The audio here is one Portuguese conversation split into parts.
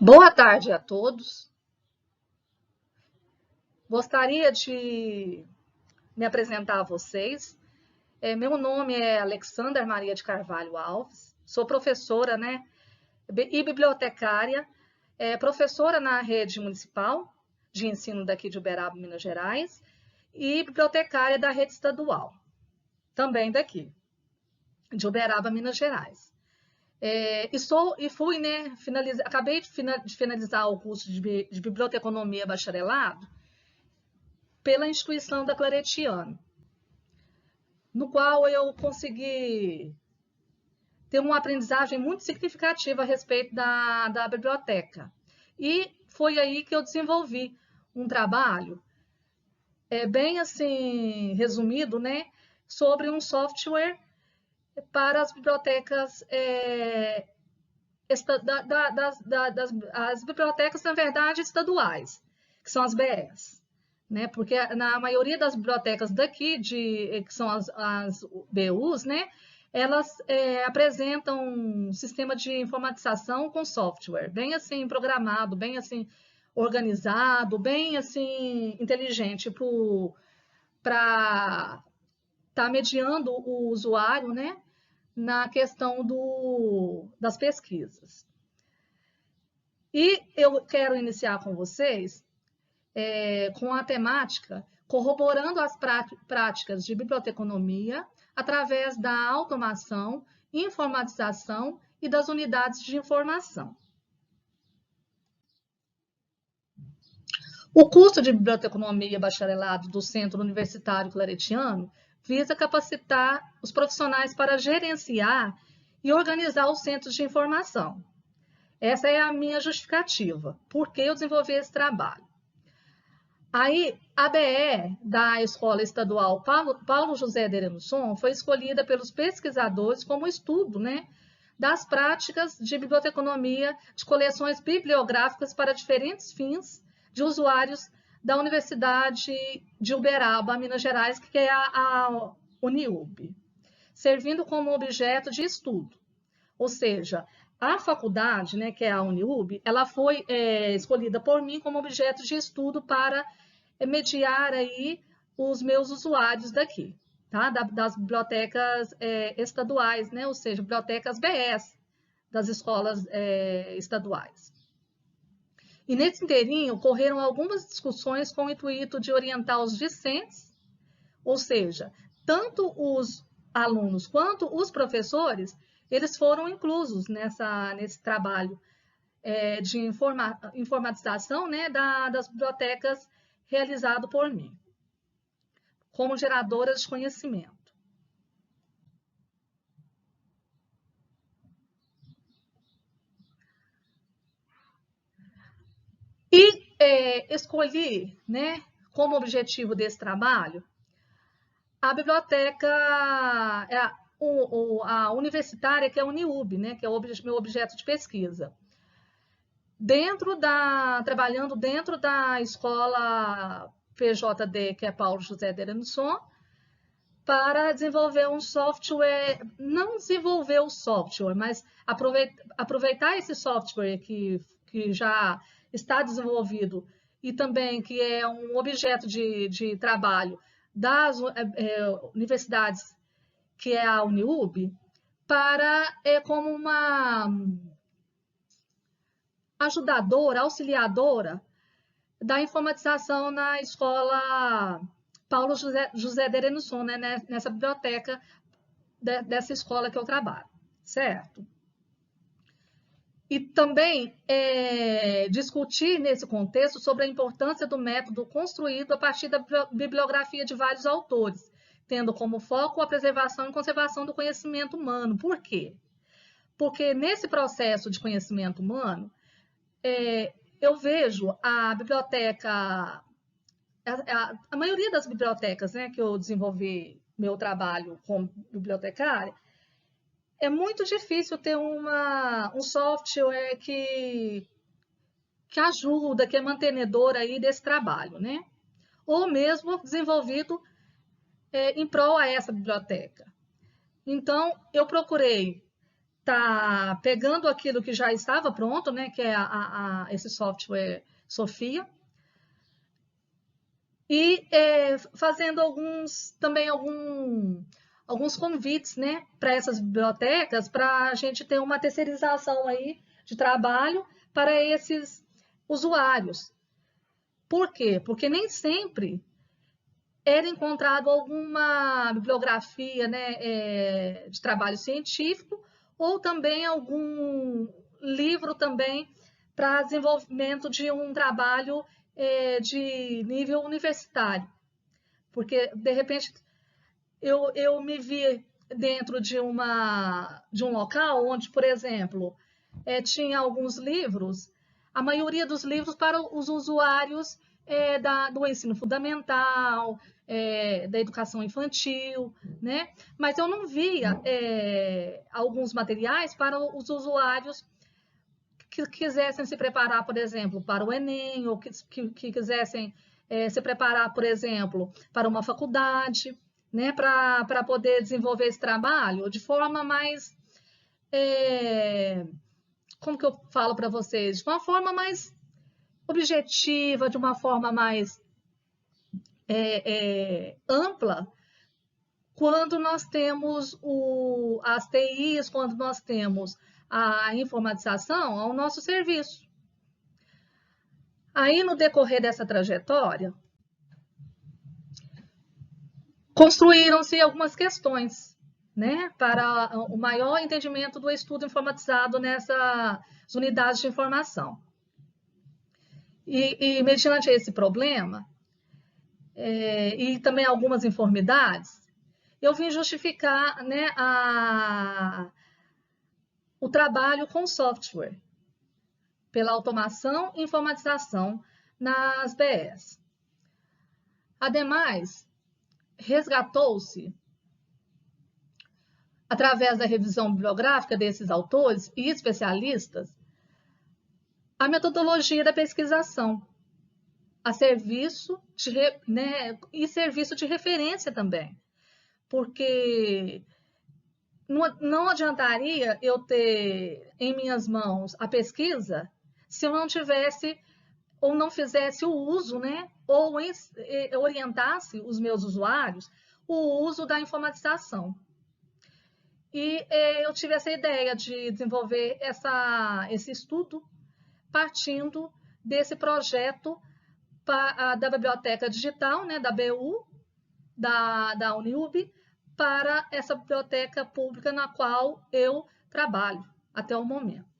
Boa tarde a todos. Gostaria de me apresentar a vocês. Meu nome é Alexandra Maria de Carvalho Alves, sou professora, e bibliotecária, professora na rede municipal de ensino daqui de Uberaba, Minas Gerais, e bibliotecária da rede estadual, também daqui, de Uberaba, Minas Gerais. Acabei de finalizar o curso de biblioteconomia bacharelado pela instituição da Claretiano, no qual eu consegui ter uma aprendizagem muito significativa a respeito da biblioteca. E foi aí que eu desenvolvi um trabalho, bem assim, resumido, sobre um software para as bibliotecas, as bibliotecas, na verdade, estaduais, que são as BEs. Porque na maioria das bibliotecas daqui, que são as BUs, elas apresentam um sistema de informatização com software, bem assim programado, bem assim organizado, bem assim inteligente para estar mediando o usuário, na questão das pesquisas. E eu quero iniciar com vocês com a temática corroborando as práticas de biblioteconomia através da automação, informatização e das unidades de informação. O curso de biblioteconomia bacharelado do Centro Universitário Claretiano visa capacitar os profissionais para gerenciar e organizar os centros de informação. Essa é a minha justificativa, por que eu desenvolvi esse trabalho. Aí, a BE da Escola Estadual Paulo José de Eremusson foi escolhida pelos pesquisadores como estudo, das práticas de biblioteconomia de coleções bibliográficas para diferentes fins de usuários da Universidade de Uberaba, Minas Gerais, que é a Uniub, servindo como objeto de estudo. Ou seja, a faculdade, que é a Uniub, ela foi escolhida por mim como objeto de estudo para mediar aí os meus usuários daqui, tá? Das bibliotecas estaduais, ou seja, bibliotecas BEs das escolas estaduais. E nesse inteirinho ocorreram algumas discussões com o intuito de orientar os discentes, ou seja, tanto os alunos quanto os professores, eles foram inclusos nesse trabalho de informatização das bibliotecas realizado por mim, como geradoras de conhecimento. E escolhi, como objetivo desse trabalho, a biblioteca, a universitária, que é a Uniub, que é o meu objeto de pesquisa. Trabalhando dentro da escola PJD, que é Paulo José de Eremusson, para desenvolver um software, não desenvolver o software, mas aproveitar esse software que já está desenvolvido e também que é um objeto de trabalho das universidades, que é a Uniub, como uma ajudadora, auxiliadora da informatização na escola Paulo José de Eremusson, nessa biblioteca dessa escola que eu trabalho, certo? E também discutir nesse contexto sobre a importância do método construído a partir da bibliografia de vários autores, tendo como foco a preservação e conservação do conhecimento humano. Por quê? Porque nesse processo de conhecimento humano, eu vejo a biblioteca, a maioria das bibliotecas que eu desenvolvi meu trabalho como bibliotecária, é muito difícil ter um software que ajuda, que é mantenedor aí desse trabalho, ou mesmo desenvolvido em prol a essa biblioteca. Então, eu procurei tá pegando aquilo que já estava pronto, né, que é esse software Sofia, e fazendo alguns convites, né, para essas bibliotecas, para a gente ter uma terceirização aí de trabalho para esses usuários. Por quê? Porque nem sempre era encontrado alguma bibliografia, né, de trabalho científico ou também algum livro também para desenvolvimento de um trabalho de nível universitário. Porque, de repente, eu me vi dentro de um local onde, por exemplo, tinha alguns livros, a maioria dos livros para os usuários do ensino fundamental, da educação infantil, né? Mas eu não via alguns materiais para os usuários que quisessem se preparar, por exemplo, para o Enem, ou que quisessem se preparar, por exemplo, para uma faculdade, né? Para poder desenvolver esse trabalho de forma mais... como que eu falo para vocês? De uma forma mais objetiva, de uma forma mais ampla, quando nós temos as TIs, quando nós temos a informatização ao nosso serviço. Aí, no decorrer dessa trajetória, construíram-se algumas questões, né, para o maior entendimento do estudo informatizado nessas unidades de informação. E mediante esse problema, e também algumas informidades, eu vim justificar, né, o trabalho com software, pela automação e informatização nas BEs. Ademais, resgatou-se, através da revisão bibliográfica desses autores e especialistas, a metodologia da pesquisação, a serviço e serviço de referência também. Porque não adiantaria eu ter em minhas mãos a pesquisa se eu não tivesse ou não fizesse o uso, né, ou orientasse os meus usuários o uso da informatização. E eu tive essa ideia de desenvolver esse estudo partindo desse projeto da Biblioteca Digital, né, da BU, da Uniub, para essa biblioteca pública na qual eu trabalho até o momento.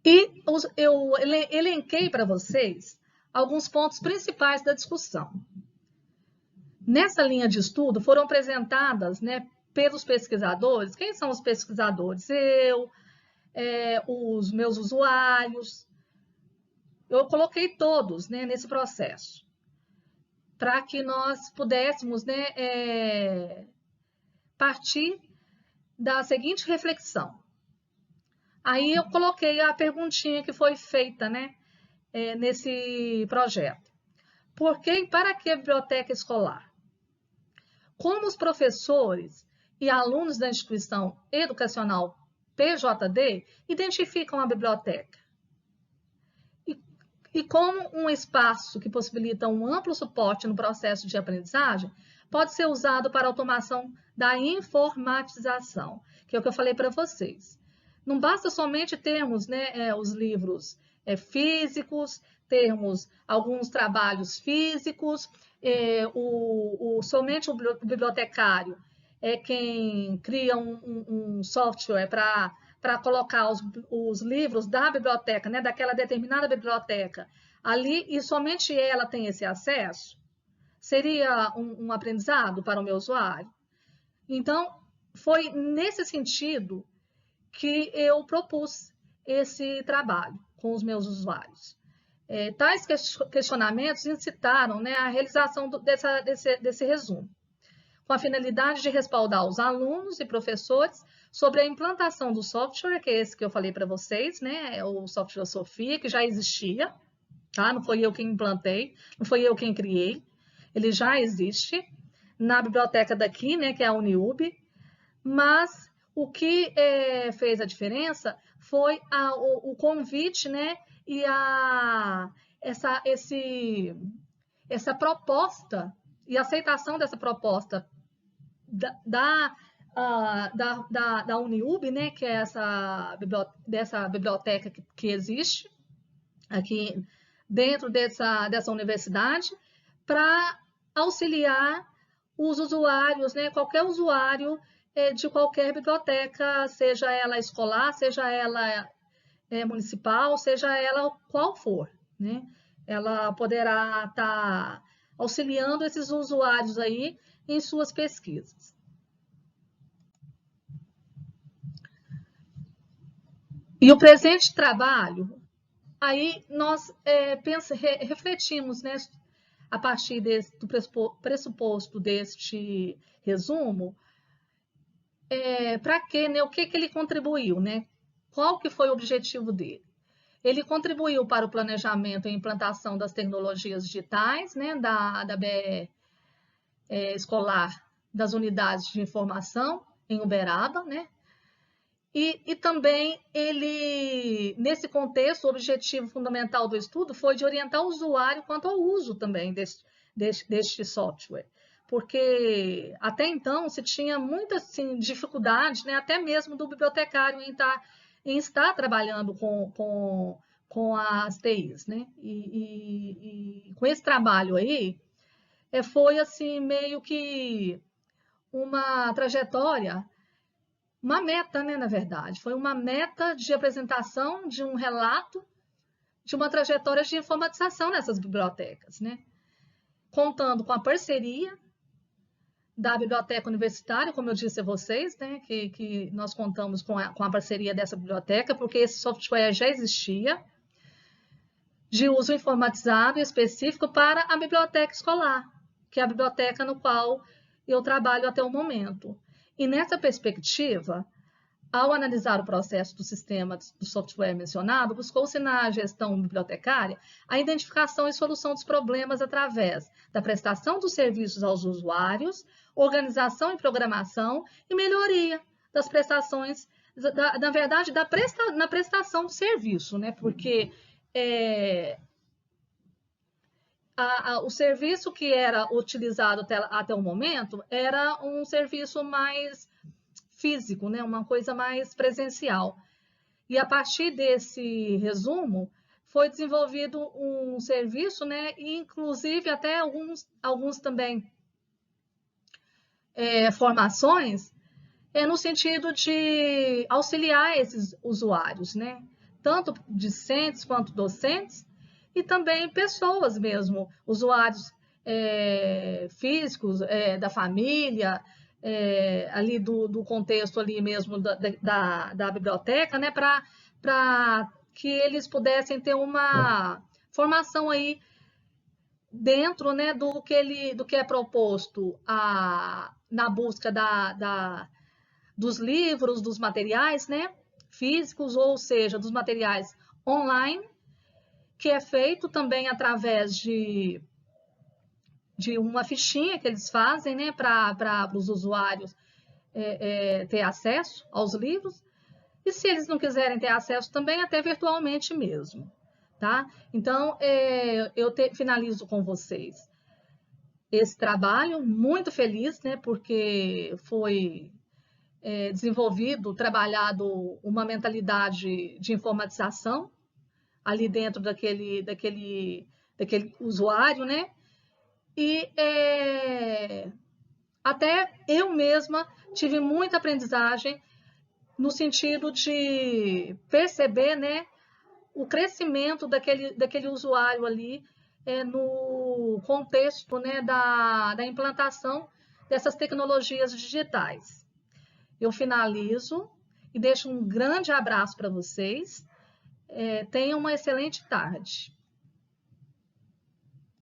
E eu elenquei para vocês alguns pontos principais da discussão. Nessa linha de estudo foram apresentadas, né, pelos pesquisadores. Quem são os pesquisadores? Os meus usuários. Eu coloquei todos, né, nesse processo, para que nós pudéssemos, né, partir da seguinte reflexão. Aí eu coloquei a perguntinha que foi feita, né, nesse projeto. Por que e para que a biblioteca escolar? Como os professores e alunos da instituição educacional PJD identificam a biblioteca? E como um espaço que possibilita um amplo suporte no processo de aprendizagem pode ser usado para a automação da informatização, que é o que eu falei para vocês. Não basta somente termos, né, os livros físicos, termos alguns trabalhos físicos, somente o bibliotecário é quem cria um software para colocar os livros da biblioteca, né, daquela determinada biblioteca ali, e somente ela tem esse acesso, seria um aprendizado para o meu usuário? Então, foi nesse sentido que eu propus esse trabalho com os meus usuários. Tais questionamentos incitaram, né, a realização desse resumo, com a finalidade de respaldar os alunos e professores sobre a implantação do software, que é esse que eu falei para vocês, né, o software Sofia, que já existia, tá? Não foi eu quem implantei, não foi eu quem criei. ele já existe na biblioteca daqui, né, que é a Uniub, mas o que fez a diferença foi o convite, né, e essa proposta e a aceitação dessa proposta da Uniub, né, que é dessa biblioteca que existe aqui dentro dessa universidade, para auxiliar os usuários, né, qualquer usuário de qualquer biblioteca, seja ela escolar, seja ela municipal, seja ela qual for, né? Ela poderá estar auxiliando esses usuários aí em suas pesquisas. E o presente trabalho, aí nós refletimos, né, a partir do pressuposto deste resumo, para quê, né, o que ele contribuiu, né? Qual que foi o objetivo dele? Ele contribuiu para o planejamento e implantação das tecnologias digitais, né, da BE escolar, das unidades de informação em Uberaba, né? E também ele, nesse contexto, o objetivo fundamental do estudo foi de orientar o usuário quanto ao uso também deste software, porque até então se tinha muita assim, dificuldade, né, até mesmo do bibliotecário em estar trabalhando com as TIs, né? E com esse trabalho aí, foi assim meio que uma trajetória, uma meta, né, na verdade. Foi uma meta de apresentação de um relato de uma trajetória de informatização nessas bibliotecas, né? Contando com a parceria da biblioteca universitária, como eu disse a vocês, né, que nós contamos com a parceria dessa biblioteca, porque esse software já existia, de uso informatizado e específico para a biblioteca escolar, que é a biblioteca no qual eu trabalho até o momento. E nessa perspectiva, ao analisar o processo do sistema do software mencionado, buscou-se na gestão bibliotecária a identificação e solução dos problemas através da prestação dos serviços aos usuários, organização e programação e melhoria das prestações, na verdade, na prestação do serviço, né? Porque o serviço que era utilizado até o momento era um serviço mais físico, né? Uma coisa mais presencial. E a partir desse resumo, foi desenvolvido um serviço, né? E inclusive até alguns também formações, no sentido de auxiliar esses usuários, né? Tanto discentes quanto docentes, e também pessoas mesmo, usuários físicos, da família, ali do contexto ali mesmo da biblioteca, né, para que eles pudessem ter uma formação aí dentro, né, do que é proposto na busca dos livros, dos materiais, né, físicos, ou seja, dos materiais online, que é feito também através de uma fichinha que eles fazem, né, para os usuários ter acesso aos livros, e se eles não quiserem ter acesso também, até virtualmente mesmo, tá? Então, eu finalizo com vocês esse trabalho, muito feliz, né, porque foi trabalhado uma mentalidade de informatização ali dentro daquele usuário, né? E até eu mesma tive muita aprendizagem no sentido de perceber, né, o crescimento daquele usuário ali no contexto, né, da implantação dessas tecnologias digitais. Eu finalizo e deixo um grande abraço para vocês. Tenham uma excelente tarde.